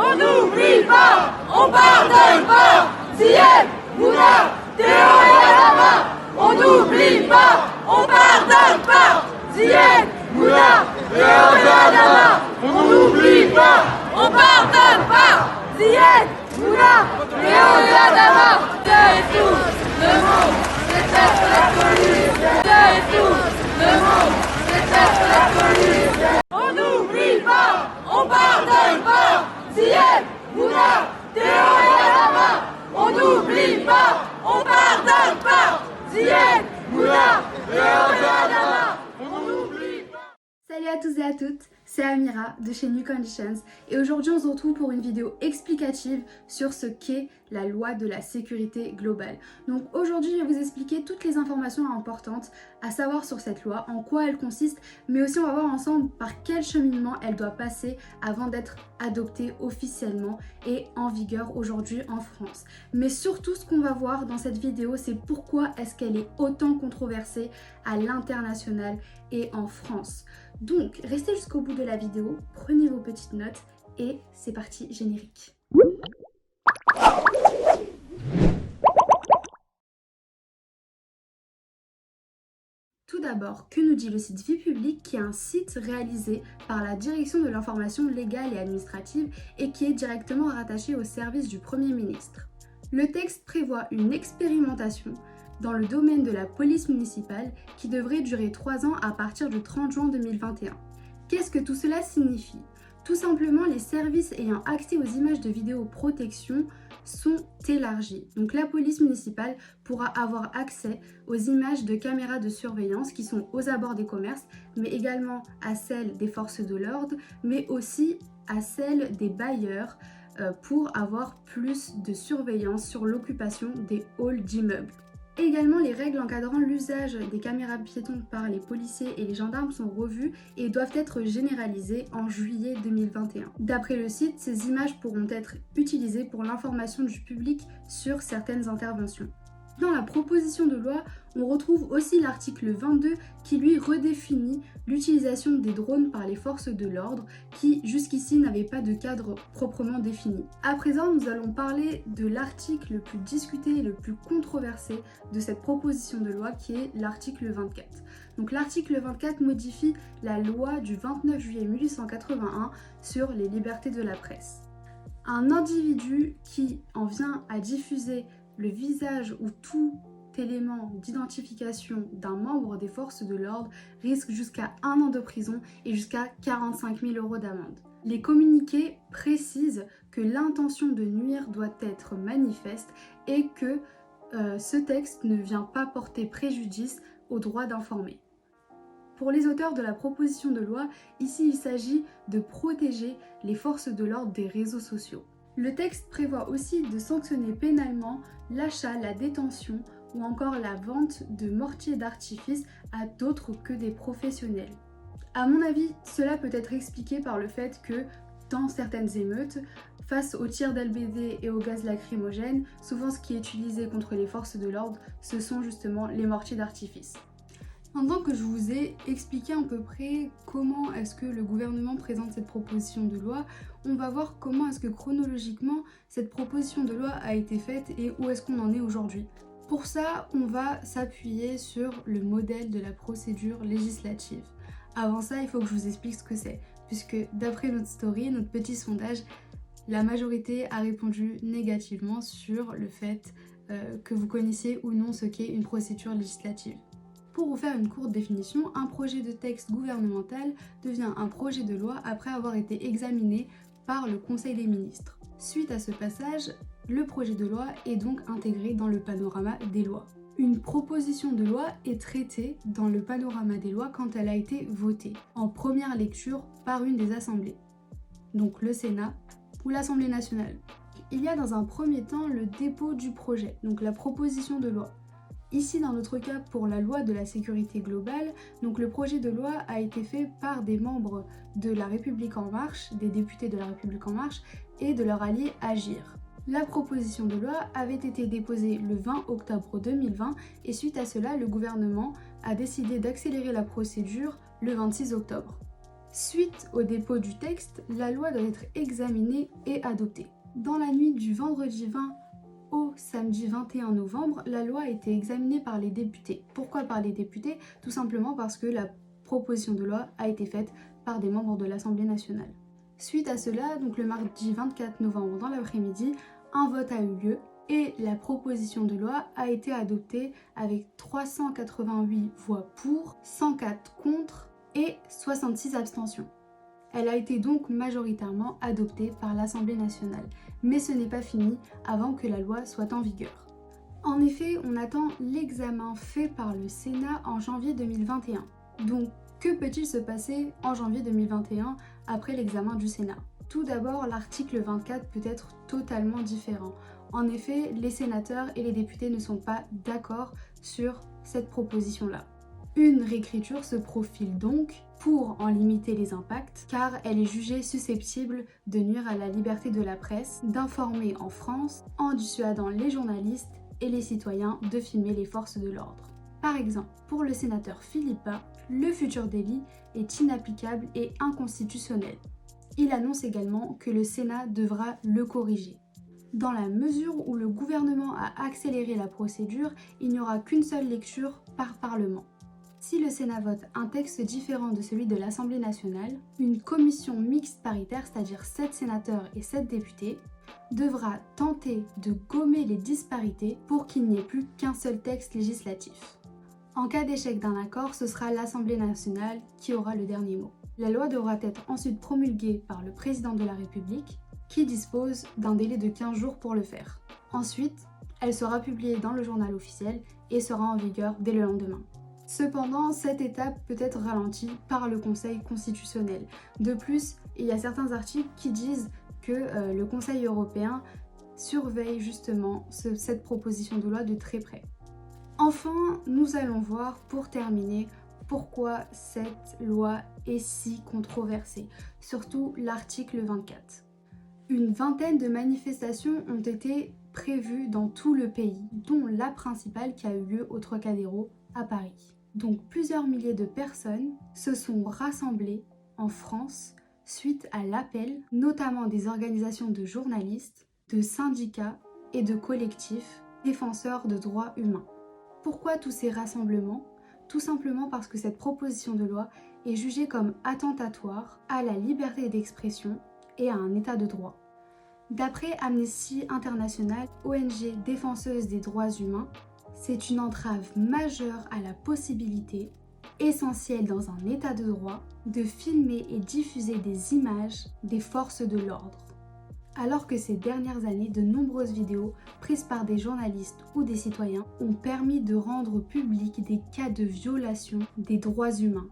On n'oublie pas, on pardonne pas. Zied, Mouna, Théo et Adama. On n'oublie pas, on pardonne pas. Zied, Mouna, Théo et Adama. On n'oublie pas, on pardonne pas. Zied, Mouna, Théo et Adama. Et tout le monde déteste la police. Et tout le monde déteste la police. On n'oublie pas, on pardonne pas. Zied, Mouna, Théo et Adama. On n'oublie pas, on pardonne pas. Zied, Mouna, Théo et Adama. On n'oublie pas. Salut à tous et à toutes, c'est Amira de chez New Conditions et aujourd'hui on se retrouve pour une vidéo explicative sur ce qu'est la loi de la sécurité globale. Donc aujourd'hui je vais vous expliquer toutes les informations importantes à savoir sur cette loi, en quoi elle consiste, mais aussi on va voir ensemble par quel cheminement elle doit passer avant d'être adoptée officiellement et en vigueur aujourd'hui en France. Mais surtout ce qu'on va voir dans cette vidéo, c'est pourquoi est-ce qu'elle est autant controversée à l'international et en France. Donc restez jusqu'au bout de la vidéo, prenez vos petites notes et c'est parti, générique. Tout d'abord, que nous dit le site Vie Publique, qui est un site réalisé par la Direction de l'information légale et administrative et qui est directement rattaché au service du Premier ministre. Le texte prévoit une expérimentation dans le domaine de la police municipale qui devrait durer 3 ans à partir du 30 juin 2021. Qu'est-ce que tout cela signifie ? Tout simplement, les services ayant accès aux images de vidéoprotection sont élargis. Donc la police municipale pourra avoir accès aux images de caméras de surveillance qui sont aux abords des commerces, mais également à celles des forces de l'ordre, mais aussi à celles des bailleurs pour avoir plus de surveillance sur l'occupation des halls d'immeubles. Également, les règles encadrant l'usage des caméras piétons par les policiers et les gendarmes sont revues et doivent être généralisées en juillet 2021. D'après le site, ces images pourront être utilisées pour l'information du public sur certaines interventions. Dans la proposition de loi, on retrouve aussi l'article 22 qui lui redéfinit l'utilisation des drones par les forces de l'ordre qui jusqu'ici n'avaient pas de cadre proprement défini. À présent, nous allons parler de l'article le plus discuté et le plus controversé de cette proposition de loi qui est l'article 24. Donc l'article 24 modifie la loi du 29 juillet 1881 sur les libertés de la presse. Un individu qui en vient à diffuser le visage ou tout élément d'identification d'un membre des forces de l'ordre risque jusqu'à 1 an de prison et jusqu'à 45 000 € d'amende. Les communiqués précisent que l'intention de nuire doit être manifeste et que ce texte ne vient pas porter préjudice au droit d'informer. Pour les auteurs de la proposition de loi, ici il s'agit de protéger les forces de l'ordre des réseaux sociaux. Le texte prévoit aussi de sanctionner pénalement l'achat, la détention ou encore la vente de mortiers d'artifice à d'autres que des professionnels. À mon avis, cela peut être expliqué par le fait que dans certaines émeutes, face aux tirs d'LBD et aux gaz lacrymogènes, souvent ce qui est utilisé contre les forces de l'ordre, ce sont justement les mortiers d'artifice. Maintenant que je vous ai expliqué à peu près comment est-ce que le gouvernement présente cette proposition de loi, on va voir comment est-ce que chronologiquement cette proposition de loi a été faite et où est-ce qu'on en est aujourd'hui. Pour ça, on va s'appuyer sur le modèle de la procédure législative. Avant ça, il faut que je vous explique ce que c'est, puisque d'après notre story, notre petit sondage, la majorité a répondu négativement sur le fait que vous connaissiez ou non ce qu'est une procédure législative. Pour vous faire une courte définition, un projet de texte gouvernemental devient un projet de loi après avoir été examiné par le Conseil des ministres. Suite à ce passage, le projet de loi est donc intégré dans le panorama des lois. Une proposition de loi est traitée dans le panorama des lois quand elle a été votée, en première lecture par une des assemblées, donc le Sénat ou l'Assemblée nationale. Il y a dans un premier temps le dépôt du projet, donc la proposition de loi. Ici, dans notre cas, pour la loi de la sécurité globale, donc le projet de loi a été fait par des membres de La République En Marche, des députés de La République En Marche et de leur allié Agir. La proposition de loi avait été déposée le 20 octobre 2020 et suite à cela, le gouvernement a décidé d'accélérer la procédure le 26 octobre. Suite au dépôt du texte, la loi doit être examinée et adoptée. Dans la nuit du vendredi 20 au samedi 21 novembre, la loi a été examinée par les députés. Pourquoi par les députés? Tout simplement parce que la proposition de loi a été faite par des membres de l'Assemblée nationale. Suite à cela, donc le mardi 24 novembre dans l'après-midi, un vote a eu lieu et la proposition de loi a été adoptée avec 388 voix pour, 104 contre et 66 abstentions. Elle a été donc majoritairement adoptée par l'Assemblée nationale, mais ce n'est pas fini avant que la loi soit en vigueur. En effet, on attend l'examen fait par le Sénat en janvier 2021. Donc, que peut-il se passer en janvier 2021 après l'examen du Sénat? Tout d'abord, l'article 24 peut être totalement différent. En effet, les sénateurs et les députés ne sont pas d'accord sur cette proposition-là. Une réécriture se profile donc pour en limiter les impacts, car elle est jugée susceptible de nuire à la liberté de la presse d'informer en France en dissuadant les journalistes et les citoyens de filmer les forces de l'ordre. Par exemple, pour le sénateur Philippe Bas, le futur délit est inapplicable et inconstitutionnel. Il annonce également que le Sénat devra le corriger. Dans la mesure où le gouvernement a accéléré la procédure, il n'y aura qu'une seule lecture par Parlement. Si le Sénat vote un texte différent de celui de l'Assemblée nationale, une commission mixte paritaire, c'est-à-dire 7 sénateurs et 7 députés, devra tenter de gommer les disparités pour qu'il n'y ait plus qu'un seul texte législatif. En cas d'échec d'un accord, ce sera l'Assemblée nationale qui aura le dernier mot. La loi devra être ensuite promulguée par le président de la République, qui dispose d'un délai de 15 jours pour le faire. Ensuite, elle sera publiée dans le journal officiel et sera en vigueur dès le lendemain. Cependant, cette étape peut être ralentie par le Conseil constitutionnel. De plus, il y a certains articles qui disent que le Conseil européen surveille justement cette proposition de loi de très près. Enfin, nous allons voir pour terminer pourquoi cette loi est si controversée, surtout l'article 24. Une vingtaine de manifestations ont été prévues dans tout le pays, dont la principale qui a eu lieu au Trocadéro à Paris. Donc plusieurs milliers de personnes se sont rassemblées en France suite à l'appel, notamment des organisations de journalistes, de syndicats et de collectifs défenseurs de droits humains. Pourquoi tous ces rassemblements? Tout simplement parce que cette proposition de loi est jugée comme attentatoire à la liberté d'expression et à un état de droit. D'après Amnesty International, ONG défenseuse des droits humains, c'est une entrave majeure à la possibilité, essentielle dans un état de droit, de filmer et diffuser des images des forces de l'ordre. Alors que ces dernières années, de nombreuses vidéos prises par des journalistes ou des citoyens ont permis de rendre publics des cas de violation des droits humains.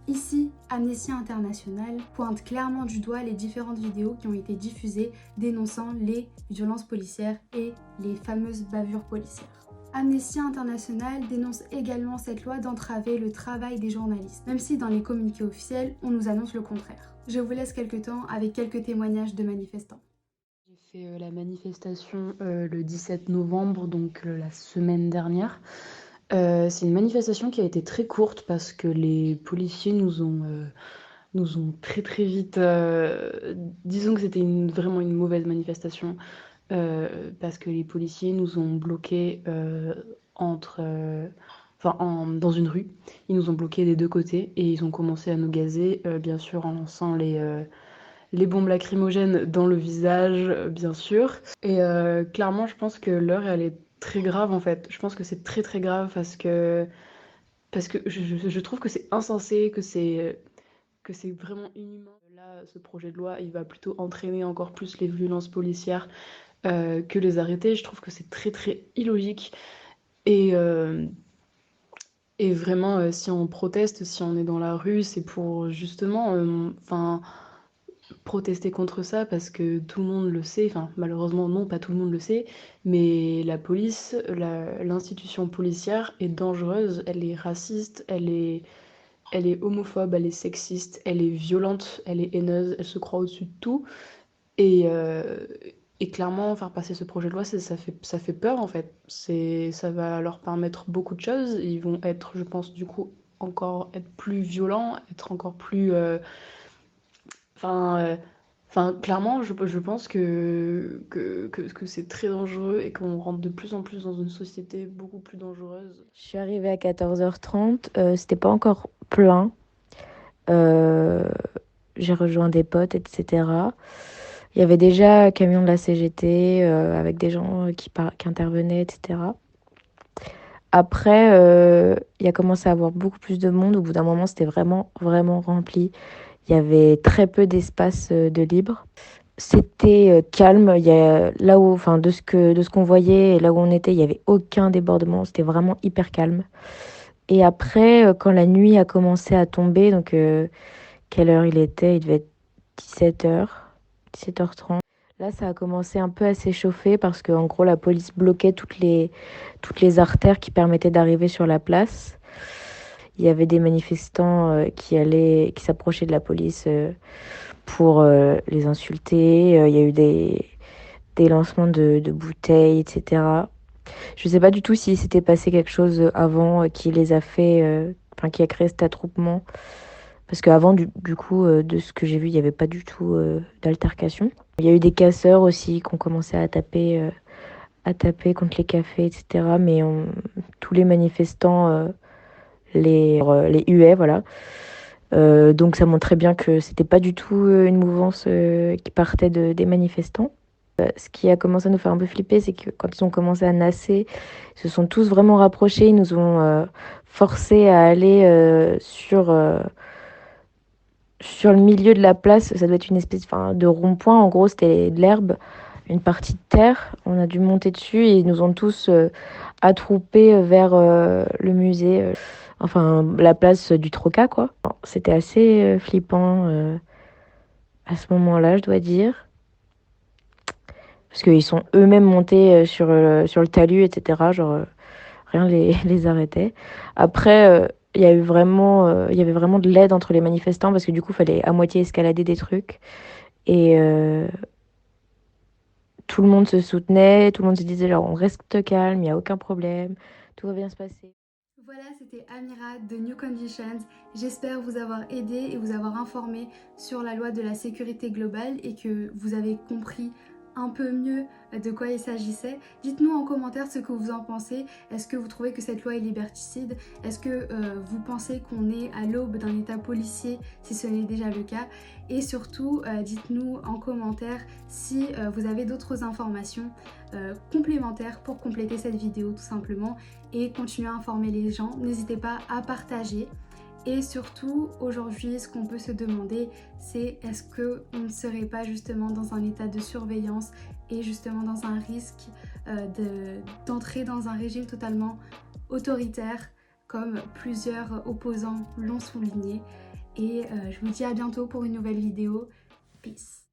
Ici, Amnesty International pointe clairement du doigt les différentes vidéos qui ont été diffusées dénonçant les violences policières et les fameuses bavures policières. Amnesty International dénonce également cette loi d'entraver le travail des journalistes, même si dans les communiqués officiels, on nous annonce le contraire. Je vous laisse quelques temps avec quelques témoignages de manifestants. J'ai fait la manifestation le 17 novembre, donc la semaine dernière. C'est une manifestation qui a été très courte parce que les policiers nous ont très très vite... disons que c'était vraiment une mauvaise manifestation parce que les policiers nous ont bloqués dans une rue. Ils nous ont bloqués des deux côtés et ils ont commencé à nous gazer, bien sûr en lançant les bombes lacrymogènes dans le visage, bien sûr. Et clairement, je pense que l'heure, elle est très grave, en fait. Je pense que c'est très, très grave parce que je trouve que c'est insensé, que c'est vraiment inhumain. Là, ce projet de loi, il va plutôt entraîner encore plus les violences policières que les arrêter. Je trouve que c'est très, très illogique. Et vraiment, si on proteste, si on est dans la rue, c'est pour justement... protester contre ça parce que tout le monde le sait, enfin malheureusement non, pas tout le monde le sait, mais la police, l'institution policière est dangereuse, elle est raciste, elle est homophobe, elle est sexiste, elle est violente, elle est haineuse, elle se croit au-dessus de tout. Et clairement, faire passer ce projet de loi, ça fait peur en fait. Ça va leur permettre beaucoup de choses. Ils vont être, je pense, du coup, encore être plus violent, être encore plus... clairement, je pense que c'est très dangereux et qu'on rentre de plus en plus dans une société beaucoup plus dangereuse. Je suis arrivée à 14h30, c'était pas encore plein. J'ai rejoint des potes, etc. Il y avait déjà un camion de la CGT avec des gens qui intervenaient, etc. Après, il y a commencé à avoir beaucoup plus de monde. Au bout d'un moment, c'était vraiment, vraiment rempli. Il y avait très peu d'espace de libre. C'était calme. Il y a, là où, enfin, de ce qu'on voyait et là où on était, il n'y avait aucun débordement. C'était vraiment hyper calme. Et après, quand la nuit a commencé à tomber, donc quelle heure il était? Il devait être 17h, 17h30. Là, ça a commencé un peu à s'échauffer parce qu'en gros, la police bloquait toutes les artères qui permettaient d'arriver sur la place. Il y avait des manifestants qui s'approchaient de la police pour les insulter. Il y a eu des lancements de bouteilles, etc. Je ne sais pas du tout si s'était passé quelque chose avant qui les a fait, qui a créé cet attroupement. Parce qu'avant, du coup, de ce que j'ai vu, il n'y avait pas du tout d'altercation. Il y a eu des casseurs aussi qui ont commencé à taper contre les cafés, etc. Mais tous les manifestants les huaient, voilà. Donc ça montrait bien que c'était pas du tout une mouvance qui partait des manifestants. Ce qui a commencé à nous faire un peu flipper, c'est que quand ils ont commencé à nasser, ils se sont tous vraiment rapprochés, ils nous ont forcés à aller sur le milieu de la place. Ça doit être une espèce de rond-point, en gros c'était de l'herbe, une partie de terre. On a dû monter dessus et ils nous ont tous attroupés vers le musée, la place du Troca, quoi. C'était assez flippant à ce moment-là, je dois dire. Parce qu'ils sont eux-mêmes montés sur le talus, etc. Genre, rien les arrêtait. Après, il y avait vraiment de l'aide entre les manifestants parce que du coup, il fallait à moitié escalader des trucs. Et tout le monde se soutenait, tout le monde se disait genre, on reste calme, il n'y a aucun problème, tout va bien se passer. Voilà, c'était Amira de New Conditions. J'espère vous avoir aidé et vous avoir informé sur la loi de la sécurité globale et que vous avez compris un peu mieux de quoi il s'agissait. Dites-nous en commentaire ce que vous en pensez. Est-ce que vous trouvez que cette loi est liberticide? Est-ce que vous pensez qu'on est à l'aube d'un état policier si ce n'est déjà le cas? Et surtout, dites-nous en commentaire si vous avez d'autres informations complémentaires pour compléter cette vidéo tout simplement et continuer à informer les gens. N'hésitez pas à partager. Et surtout, aujourd'hui, ce qu'on peut se demander, c'est est-ce qu'on ne serait pas justement dans un état de surveillance et justement dans un risque d'entrer dans un régime totalement autoritaire, comme plusieurs opposants l'ont souligné. Et je vous dis à bientôt pour une nouvelle vidéo. Peace.